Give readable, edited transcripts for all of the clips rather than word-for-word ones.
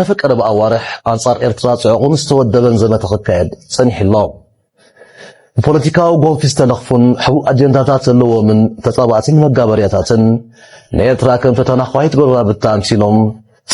تفكر بأوارح أنصار إرترا صعقون استودبن زمة خكايد صنيح الله بوليتيكاو قنفيس تلخفن حقوق أجنداتات اللو من تطابعاتين مقابرياتاتن نيرترا كم فتناخوهيت قربا بالتامسيلهم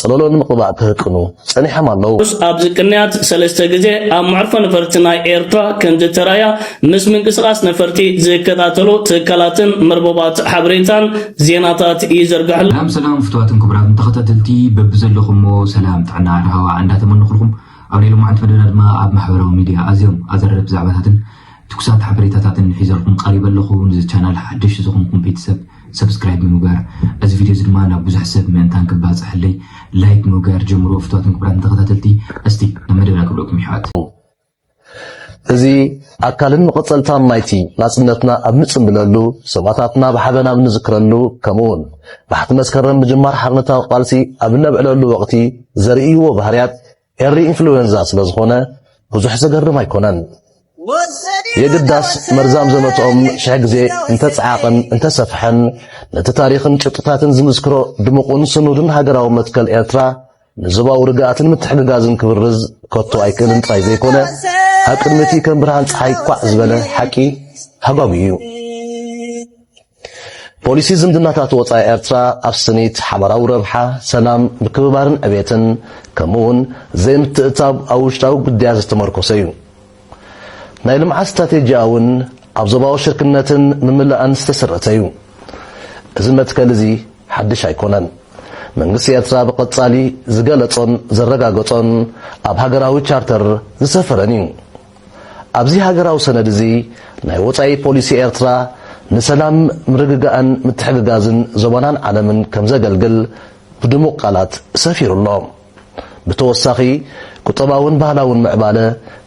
صلولون مقبع كهكنو صنيح مالو أبز كنيات سلسة جزء معرفة نفرتنا إيرترا كنت ترايا مس من قصاص نفرتي زي كتاتلو تكالاتن مربوبات حبريتان زيناتات يزرقحل سلام فتواتن كبرات متخطتلتي ببزلخمو سلام تعنا على الهواء عندها تمنخلكم أوليلو معن تفدنا دما أب محبرو ميديا أزيوم أزرب زعباتاتن تكسات حبريتاتاتن حيزركم قريبا لخو نزي channel حدش زخمكم بيتسب سبسكرايب مغار از فيديو زدمانا بزح سب من تانك باص حلي لايك مغار جمرو فتواتن كبرات تخاتلتي استي نمدنا كلكم يحات ازي اكلن مقصلتان نايتي ناسنتنا ابنصم بللو سباتاتنا بحبنا بنذكرلو كمون بحت مسكرن بجمار حرنتا قالسي ابنا بعللو وقتي زريو بحريات اري انفلونزا سلازخونه بزح زغرم ايكونن يقداس مرزام زمتهم شحغزي انت صعاقن انت سفحن نت تاريخن ጭጥታትን ዝምስክሮ ድምቁን ስኑድን ሃገራው መትከል ኤርትራ ንዝባው ርጋትን ምትሕግጋዝን ክብርዝ ኮቶ አይከልን ጣይ ዘይኮነ አቅድመቲ ከም ብርሃን ፀሐይ ቋዕ ዝበለ ሓቂ ሃጋቢዩ ፖሊሲ ዝምድናታት ወፃኢ ኤርትራ አፍስኒት ሓበራው ረብሓ ሰላም ምክብባርን ዕቤትን ከምኡውን ዘይምትእታብ አውሽታው ጉዳያት ዝተመርኮሰ እዩ ናይ ልምዓት ስትራቴጂያውን ኣብ ዞባዊ ሽርክነትን ምምላእን ዝተሰረተ እዩ እዚ መትከል እዚ ሓድሽ ኣይኮነን መንግስቲ ኤርትራ ብቐጻሊ ዝገለጾን ዘረጋገጾን ኣብ ሃገራዊ ቻርተር ዝሰፈረን እዩ ኣብዚ ሃገራዊ ሰነድ እዚ ናይ ወፃኢ ፖሊሲ ኤርትራ ንሰላም ምርግጋእን ምትሕግጋዝን ዞባናን ዓለምን ከም ዘገልግል ብድሙቕ ቃላት ሰፊሩሎ ብተወሳኺ ቁጠባውን ባህላውን ምዕባለ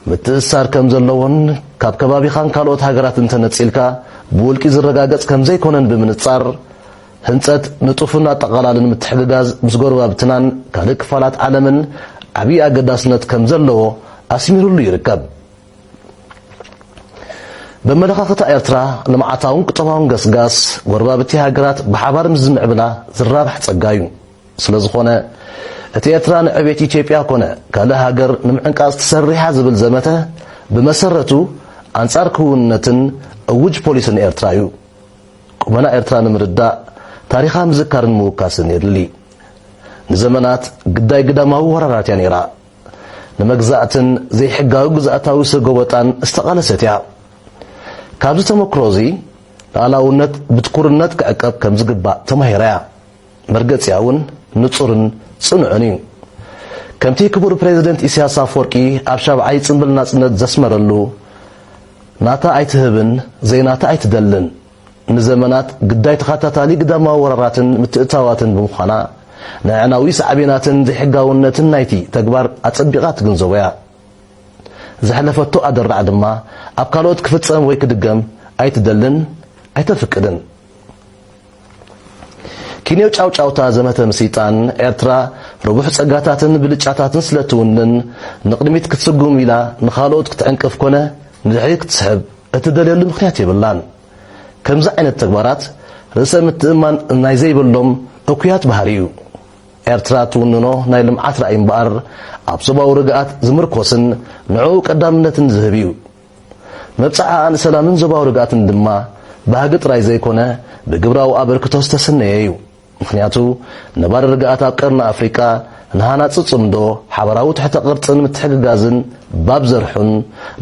ምትእሳር ከም ዘለዎን ካብ ከባቢኻን ካልኦት ሃገራትን ተነፂልካ ብውልቂ ዝረጋገጽ ከም ዘይኮነን ብምንጻር ህንጸት ንጡፍን ኣጠቓላልን ምትሕግጋዝ ምስ ጎረባብትናን ካልእ ክፋላት ዓለምን ዓብዪ ኣገዳስነት ከም ዘለዎ ኣስሚሩሉ ይርከብ በመለኻኸታ ኤርትራ ልምዓታውን ቁጠባውን ገስጋስ ጎረባብቲ ሃገራት ብሓባር ምስ ዝምዕብላ ዝራብሕ ጸጋ እዩ ስለዝኾነ እቲ ኤርትራ ንዕቤት ኢትዮጵያ ኮነ ካልእ ሃገር ንምዕንቃጽ ተሰሪሓ ዝብል ዘመተ ብመሰረቱ አንጻር ክውንነትን እውጅ ፖሊስን ኤርትራ እዩ ቁመና ኤርትራ ንምርዳእ ታሪኻ ምዝካርን ምውካስን የድሊ ንዘመናት ግዳይ ግዳማዊ ወራራት እያ ነይራ ንመግዛእትን ዘይሕጋዊ ግዛእታዊ ስርጎበጣን ዝተቃለሰት እያ ካብዚ ተመክሮ እዚ ሉዓላውነት ብትኩርነት ክዕቀብ ከም ዝግባእ ተማሂራ እያ መርገፂያ እውን ንጹርን ጽኑዕን እዩ ከምቲ ክቡር ፕሬዚደንት ኢሳያስ አፈወርቂ ኣብ ሻብዓይ ጽምብል ናጽነት ዘስመረሉ ናታ ኣይትህብን ዘይናታ ኣይትደልን ንዘመናት ግዳይ ተኸታታሊ ግዳማዊ ወራራትን ምትእታዋትን ብምዃና ንዕናዊ ሰዓቤናትን ዘይሕጋውነትን ናይቲ ተግባር ኣጸቢቓ ትግንዘቦ እያ ዝሕለፈቶ ኣደራዕ ድማ ኣብ ካልኦት ክፍጸም ወይ ክድገም ኣይትደልን ኣይተፍቅድን ኪንዮ ጫውጫውታ ዘመተ ምሲጣን ኤርትራ ርቡሕ ጸጋታትን ብልጫታትን ስለትውንን ንቅድሚት ክትስጉም ኢላ ንኻልኦት ክትዕንቅፍ ኮነ ንድሕሪት ክትስሕብ እትደልየሉ ምኽንያት የብላን ከምዚ ዓይነት ተግባራት ርእሰ ምትእማን ናይ ዘይብሎም እኩያት ባህሪ እዩ ኤርትራ ትውንኖ ናይ ልምዓት ራእይ እምበኣር ኣብ ዞባዊ ርግኣት ዝምርኮስን ንዕኡ ቀዳምነትን ዝህብ እዩ መብፅዓ ንሰላምን ዞባዊ ርግኣትን ድማ ባህጊ ጥራይ ዘይኮነ ብግብራዊ ኣበርክቶ ዝተሰነየ እዩ ምክንያቱ ነባር ርግኣት ኣብ ቀርኒ ኣፍሪቃ ንሃናፂ ጽምዶ ሓበራዊ ትሕተ ቅርጽን ምትሕግጋዝን ባብ ዘርሑን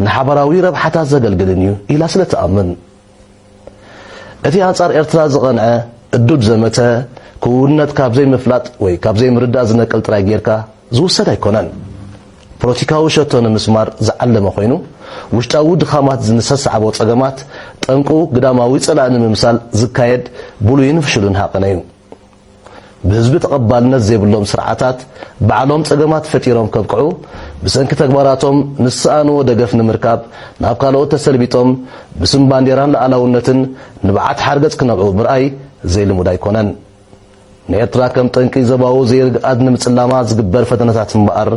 ንሓበራዊ ረብሓታት ዘገልግልን እዩ ኢላ ስለተኣምን እቲ አንጻር ኤርትራ ዝቐንዐ እዱድ ዘመተ ክውንነት ካብ ዘይምፍላጥ ወይ ካብ ዘይምርዳእ ዝነቅል ጥራይ ጌርካ ዝውሰድ ኣይኮነን ፖለቲካዊ ሸቶ ንምስማር ዝዓለመ ኮይኑ ውሽጣዊ ድኻማት ዝንሰስዓቦ ጸገማት ጠንቁ ግዳማዊ ጸላእ ንምምሳል ዝካየድ ብሉይን ፍሽሉን ሃቐነ እዩ بحزب تقبل نزيب لهم سرعات بعلهم تجمعات فتيرهم كبقعو بسنك تكبراتهم نسأنو ودقف نمركب نابكالو تسلبيتهم بسم بانديران لألاونتن نبعات حرقت كنبعو برأي زي المداي كونن نيترا كم تنكي زباو زي أدن متسلامات زقبر فتنات مبقر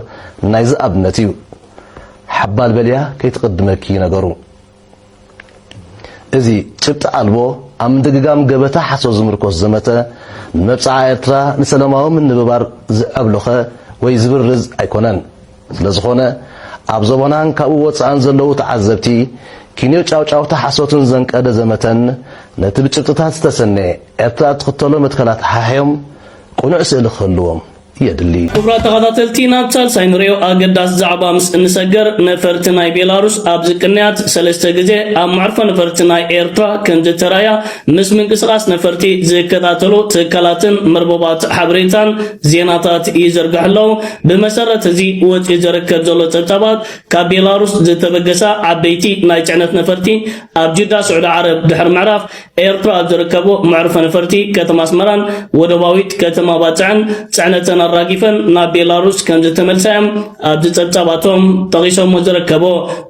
نايز أبنتيو حبال بليا كي تقدمكي نقرو إذي شبت ألبو أم دقام قبتا حسو زمركوز زمتا مبصع إرترا نسلماو من نببار زعبلوخة ወይ ዝብርዝ ኣይኮነን ስለዝኾነ ኣብ ዘበናን ካብኡ ወፃእን ዘለዉ ተዓዘብቲ ኪንዮ ጫውጫውታ ሓሶትን ዘንቀደ ዘመተን ነቲ ብጭብጥታት ዝተሰነየ ኤርትራ ትኽተሎ መትከላት ሓሕዮም ቁኑዕ ስእሊ ክህልዎም የድሊ ክቡራት ተኸታተልቲ ናብ ሳልሳይ ንሪኦ ኣገዳሲ ዛዕባ ምስ እንሰገር ነፈርቲ ናይ ቤላሩስ ኣብ ዝቅንያት 3 ግዜ ኣብ መዕርፎ ነፈርቲ ናይ ኤርትራ ከም ዝተራያ ምስ ምንቅስቓስ ነፈርቲ ዝከታተሉ ትካላትን መርበባት ሓበሬታን ዜናታት ይዘርግሕለው ብመሰረት እዚ ወጪ ዝርከብ ዘሎ ፀብፃባት ካብ ቤላሩስ ዝተበገሳ ዓበይቲ ናይ ጽዕነት ነፈርቲ ኣብ ጅዳ ስዑድ ዓረብ ድሕሪ ምዕራፍ ኤርትራ ዝርከቡ መዕርፎ ነፈርቲ ከተማ ኣስመራን ወደባዊት ከተማ ባፅዕን ጽዕነተን ራጊፈን ናብ ቤላሩስ ከም ዝተመልሰም ኣብ ፀብፃባቶም ጠቂሶም ዝርከቦ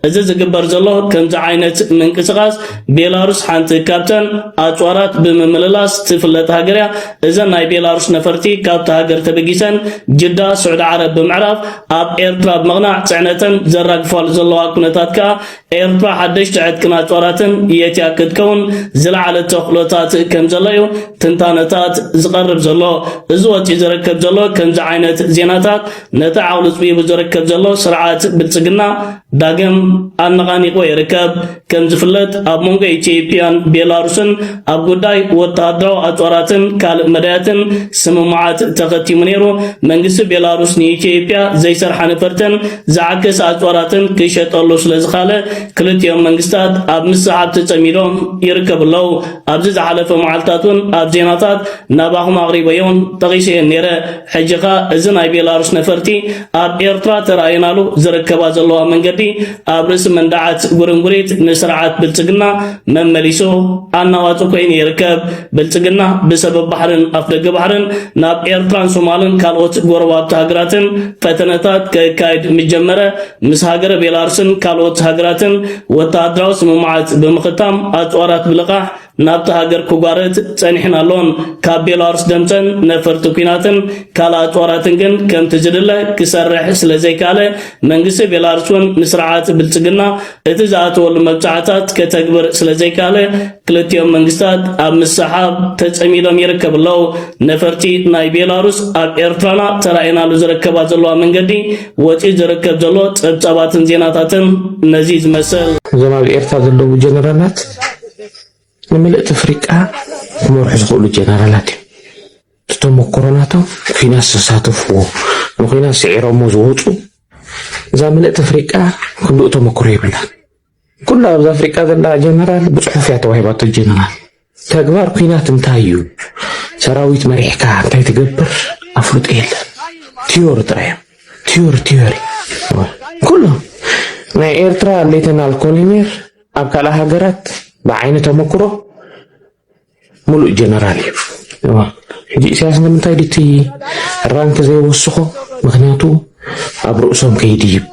እዚ ዝግበር ዘሎ ከምዚ ዓይነት ምንቅስቓስ ቤላሩስ ሓንቲ ካብተን ኣፅዋራት ብምምልላስ ትፍለጥ ሃገርያ እዘን ናይ ቤላሩስ ነፈርቲ ካብቲ ሃገር ተበጊሰን ጅዳ ስዑድ ዓረብ ብምዕራፍ ኣብ ኤርትራ ብምቕናዕ ጽዕነተን ዘራግፋሉ ዘለዋ ኩነታት ከዓ ኤርትራ ሓደሽቲ ዕጥቅን ኣፅዋራትን የትያ ክትከውን ዝለዓለ ተኽሎታት ከም ዘለዩ ትንታነታት ዝቐርብ ዘሎ እዚ ወጪ ዝረከብ ዘሎ ከምዚ ዓይነት ዜናታት ነቲ ዓውሊ ጽቢቡ ዝረከብ ዘሎ ስርዓት ብልጽግና ዳግም ኣነቓኒቆ ይርከብ ከም ዝፍለጥ ኣብ መንጎ ኢትዮጵያን ቤላሩስን ኣብ ጉዳይ ወተሃደራዊ ኣፅዋራትን ካልእ መዳያትን ስምምዓት ተኸቲሙ ነይሩ መንግስቲ ቤላሩስ ንኢትዮጵያ ዘይሰርሓ ነፈርትን ዝዓክስ ኣፅዋራትን ክሸጠሉ ስለዝኻለ ክልቲኦም መንግስታት ኣብ ምስሓብ ተጸሚዶም ይርከብለው ኣብዚ ዝሓለፈ መዓልታቱን ኣብ ዜናታት ናባኹም ኣቕሪበዮም ጠቂሰ ነይረ ሕጂኻ እዚ ናይ ቤላሩስ ነፈርቲ ኣብ ኤርትራ ተራእየናሉ ዝርከባ ዘለዋ መንገዲ ኣብ ርእሲ መንዳዓት ጉርንጉሪት ንስርዓት ብልጽግና መመሊሱ ኣናዋጽ ኮይኑ ይርከብ ብልጽግና ብሰበብ ባሕርን ኣፍደገ ባሕርን ናብ ኤርትራን ሶማልን ካልኦት ጎረባብቲ ሃገራትን ፈተነታት ከካይድ ምጀመረ ምስ ሃገረ ቤላሩስን ካልኦት ሃገራትን ወተሃደራዊ ስምምዓት ብምኽታም ኣፅዋራት ብልቓሕ ናብቲ ሃገር ክጓረት ጸኒሕና ኣሎን ካብ ቤላሩስ ደምፀን ነፈርቲ ኩናትን ካልእ ኣፅዋራትን ግን ከምቲ ዝድለ ክሰርሕ ስለዘይካለ መንግስቲ ቤላሩስ እውን ንስርዓት ብልጽግና እቲ ዝኣተወሉ መብፃዕታት ከተግብር ስለዘይካለ ክልቲኦም መንግስታት ኣብ ምስሓብ ተጸሚዶም ይርከብለው ነፈርቲ ናይ ቤላሩስ ኣብ ኤርትራና ተራእየናሉ ዝርከባ ዘለዋ መንገዲ ወጪ ዝርከብ ዘሎ ፀብፃባትን ዜናታትን ነዚ ዝመስል እዞም ኣብ ኤርትራ ዘለዉ ጀነራላት ንምልእቲ ኣፍሪቃ ክመርሑ ዝኽእሉ ጀነራላት እዮም ተመክሮናቶም ኩናት ዝተሳተፍዎ ንኩናት ስዒሮሞ ዝወፁ እዛ ምልእቲ ኣፍሪቃ ክንድኡ ተመክሮ ይብላ ኩሉ ኣብዚ ኣፍሪቃ ዘላ ጀነራል ብፅሑፍ እያ ተዋሂባቶ ጀነራል ተግባር ኩናት እንታይ እዩ ሰራዊት መሪሕካ እንታይ ትገብር ኣፍልጦ የለን ቲዮሪ ጥራይ ቲዮሪ ኩሎም ናይ ኤርትራ ሌተናል ኮሎኔል ኣብ ካልእ ሃገራት بعين تمكره ملء جنرالي ሕጂ ኢሳያስ ንምንታይ ድቲ ራንክ ዘይወስኹ ምክንያቱ ኣብ ርእሶም ከይድይብ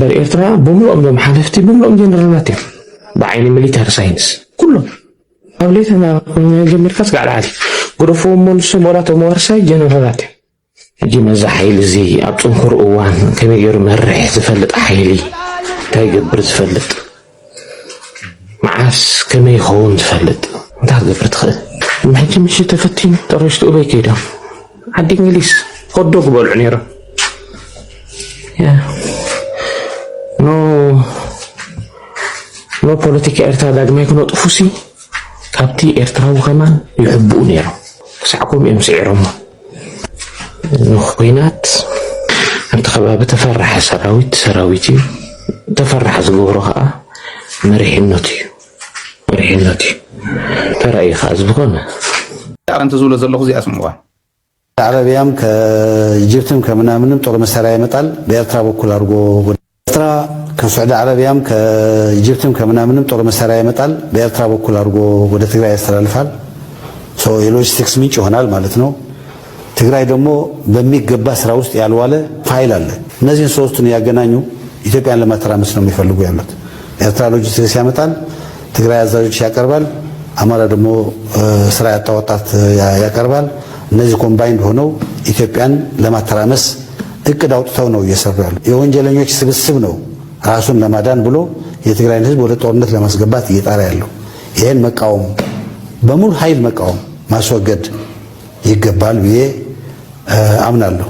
በኤርትራ ብምልኦም ሎም ሓለፍቲ ብምልኦም ጀነራላት እዮም ብዓይኒ ሚሊታሪ ሳይንስ ኩሎም ኣብ ሌተና ጀሚርካ ስጋዕ ላዓሊ ጉረፎም መልሶም ወላቶም ወርሳይ ጀነራላት እዮም ሕጂ መዛ ሓይሊ እዚ ኣብ ፅንኩር እዋን ከመይ ገይሩ መርሕ ዝፈልጥ ሓይሊ እንታይ ይገብር ዝፈልጥ معاس كما يخون تفلت انت غفرت خل ما حكي مش تفتين طرشت ابي كده عاد انجليز خدوك بالعنيره يا نو بوليتيك ارترا داغما يكونوا طفوسي كابتي ارترا وكمان يحبون يرو سعكم يمسعرهم نخوينات انت خباب تفرح سراويتي تفرح زغورها مريحنتي ترى خاز بكون أنت زول زلخ زي اسمه عربيام كجبتم كمنامنم طور مساري مطال بيرترا بكل ارغو بيرترا كسعود عربيام كجبتم كمنامنم طور مساري مطال بيرترا بكل ارغو ወደ ትግራይ ያስተላልፋል ሶ የሎጂስቲክስ ምንጭ ይሆናል ማለት ነው ትግራይ ደግሞ በሚገባ ስራ ውስጥ ያልዋለ ፋይል አለ እነዚህን ሶስቱን ያገናኙ ኢትዮጵያን ለማተራመስ ነው የሚፈልጉ ያሉት ኤርትራ ሎጂስቲክስ ያመጣል ትግራይ አዛዦች ያቀርባል አማራ ደግሞ ስራ ያጣወጣት ያቀርባል እነዚህ ኮምባይንድ ሆነው ኢትዮጵያን ለማተራመስ እቅድ አውጥተው ነው እየሰሩ ያሉ የወንጀለኞች ስብስብ ነው ራሱን ለማዳን ብሎ የትግራይን ህዝብ ወደ ጦርነት ለማስገባት እየጣራ ያለው ይሄን መቃወም በሙሉ ኃይል መቃወም ማስወገድ ይገባል ብዬ አምናለሁ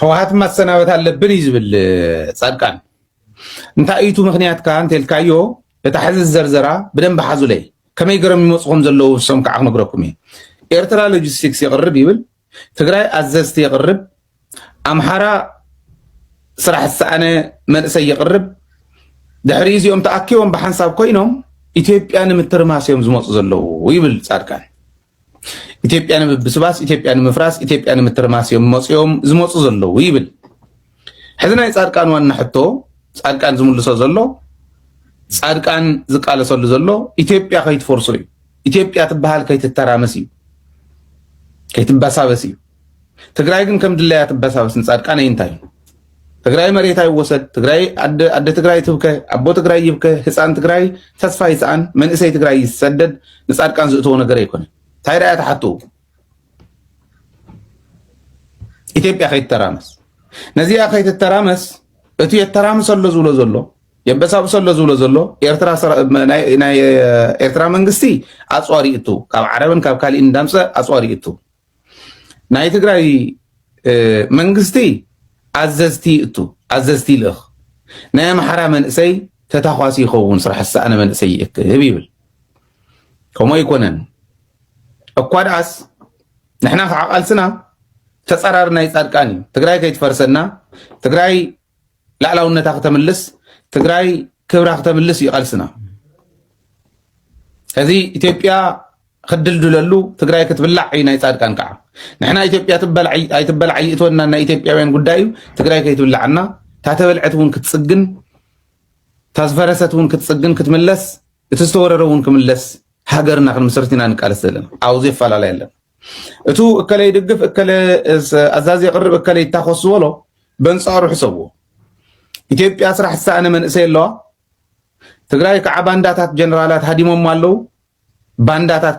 ህወሓት ማሰናበት አለብን ይዝብል ጻድቃን እንታይ እዩ ምኽንያት ካን ተልካዮ እታሕዝ ዘርዘራ በደንብ ሓዙ ላይ ከመይ ገረም ይመጽኦም ዘለው ሰም ከዓ ነግረኩም ኤርትራ ሎጂስቲክስ ይቅርብ ይብል ትግራይ አዘዝቲ ይቅርብ አምሓራ ስራሕ ሰአነ መንእሰይ ይቅርብ ድሕሪ እዚኦም ተኣኪቦም ብሓንሳብ ኮይኖም ኢትዮጵያ ንምትርማስዮም ዝመፁ ዘለው ይብል ጻድቃን ኢትዮጵያ ንምብስባስ ኢትዮጵያ ንምፍራስ ኢትዮጵያ ንምትርማስዮም መፅኦም ዝመፁ ዘለው ይብል ሕዚ ናይ ጻድቃን ዋና ሕቶ ጻድቃን ዝምልሶ ዘሎ ጻድቃን ዝቃለሰሉ ዘሎ ኢትዮጵያ ከይትፈርሱ እዩ ኢትዮጵያ ትበሃል ከይትተራመስ እዩ ከይትበሳበስ እዩ ትግራይ ግን ከም ድለያ ትበሳበስ ጻድቃን እንታይ ትግራይ መሬት አይወሰድ ትግራይ አደ ትግራይ ትብከ አቦ ትግራይ ይብከ ህፃን ትግራይ ተስፋ ይፃን መንእሰይ ትግራይ ይሰደድ ንጻድቃን ዝእተው ነገር አይኮነ ታይራ ያተሐጡ ኢትዮጵያ ከይትተራመስ ነዚያ ከይትተራመስ እቲ የተራመሰሉ ዝብሎ ዘሎ የበሳብሰሉ ዝብሎ ዘሎ ኤርትራ መንግስቲ አጽዋሪ እቱ ካብ ዓረብን ካብ ካልእ እንዳምፀ አጽዋሪ እቱ ናይ ትግራይ መንግስቲ አዘዝቲ እቱ አዘዝቲ ልኽ ናይ አምሓራ መንእሰይ ተታኳሲ ይኸውን ስራሕ ሰአነ መንእሰይ ይእክብ ይብል ከምኡ ይኮነን እኳ ደኣስ ንሕና ከዓ ቃልስና ተጸራር ናይ ጻድቃን እዩ ትግራይ ከይትፈርሰና ትግራይ ላዕላውነታ ከተምልስ ትግራይ ክብራ ከተምልስ ይቃልስና ከዚ ኢትዮጵያ ክድልድለሉ ትግራይ ክትብላዕ ናይ ጻድቃን ከዓ ንሕና ኢትዮጵያ ትበልዕ ይእትወና ናይ ኢትዮጵያውያን ጉዳይ እዩ ትግራይ ከይትብላዕና ታተበልዐት እውን ክትጽግን ታዝፈረሰት እውን ክትጽግን ክትምለስ እቲ ዝተወረረ እውን ክምለስ ሃገርና ክንምስርትና ንቃለስ ዘለና አውዚ ይፈላላ ያለን እቱ እከለ ይድግፍ እከለ አዛዚ ይቅርብ እከለ ይታኮስ ዝበሎ በንጻሩ ሕሰብዎ ኢትዮጵያ ስራሕ ሰአነ መንእሰይ ኣለዋ ትግራይ ከዓ ባንዳታት ጀነራላት ሃዲሞም ኣለው ባንዳታት